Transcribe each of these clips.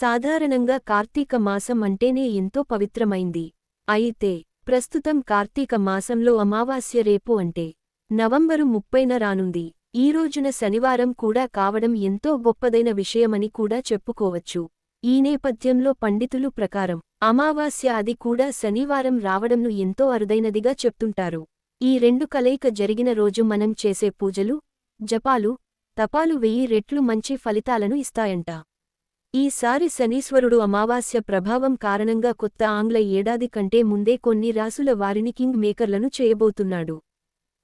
సాధారణంగా కార్తీక మాసం అంటేనే ఎంతో పవిత్రమైంది. అయితే ప్రస్తుతం కార్తీక మాసంలో అమావాస్య రేపు అంటే నవంబరు 30న రానుంది. ఈ రోజున శనివారం కూడా కావడం ఎంతో గొప్పదైన విషయమని కూడా చెప్పుకోవచ్చు. ఈ నేపథ్యంలో పండితులు ప్రకారం అమావాస్య అది కూడా శనివారం రావడంను ఎంతో అరుదైనదిగా చెప్తుంటారు. ఈ రెండు కలయిక జరిగిన రోజు మనం చేసే పూజలు, జపాలు, తపాలు 1000 రెట్లు మంచి ఫలితాలను ఇస్తాయంట. ఈసారి శనీశ్వరుడు అమావాస్య ప్రభావం కారణంగా కొత్త ఆంగ్ల ఏడాది కంటే ముందే కొన్ని రాసుల వారిని కింగ్ మేకర్లను చేయబోతున్నాడు.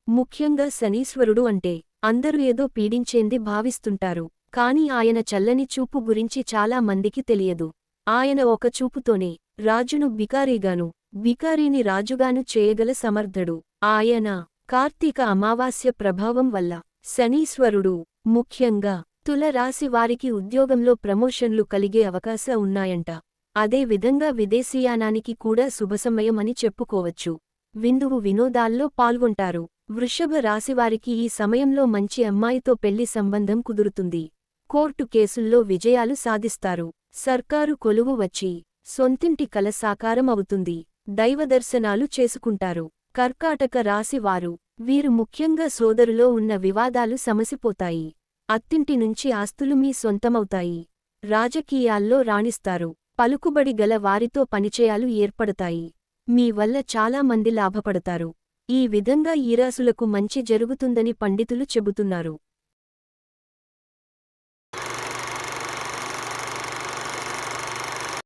ముఖ్యంగా శనీశ్వరుడు అంటే అందరూ ఏదో పీడించేంది భావిస్తుంటారు. కాని ఆయన చల్లని చూపు గురించి చాలా మందికి తెలియదు. ఆయన ఒక చూపుతోనే రాజును బికారీగాను, బికారీని రాజుగాను చేయగల సమర్థుడు. ఆయన కార్తీక అమావాస్య ప్రభావం వల్ల శనీశ్వరుడు ముఖ్యంగా తుల రాశి వారికి ఉద్యోగంలో ప్రమోషన్లు కలిగే అవకాశం ఉన్నాయంట. అదే విధంగా విదేశీయానానికి కూడా శుభసమయం అని చెప్పుకోవచ్చు. విందువు వినోదాల్లో పాల్గొంటారు. వృషభ రాశివారికి ఈ సమయంలో మంచి అమ్మాయితో పెళ్లి సంబంధం కుదురుతుంది. కోర్టు కేసుల్లో విజయాలు సాధిస్తారు. సర్కారు కొలువు వచ్చి సొంతింటి కల సాకారం అవుతుంది. దైవదర్శనాలు చేసుకుంటారు. కర్కాటక రాశివారు వీరు ముఖ్యంగా సోదరులో ఉన్న వివాదాలు సమసిపోతాయి. అత్తింటి నుంచి ఆస్తులు మీ సొంతమవుతాయి. రాజకీయాల్లో రాణిస్తారు. పలుకుబడి గల వారితో పరిచయాలు ఏర్పడతాయి. మీ వల్ల చాలా మంది లాభపడతారు. ఈ విధంగా ఈ రాశులకు మంచి జరుగుతుందని పండితులు చెబుతున్నారు.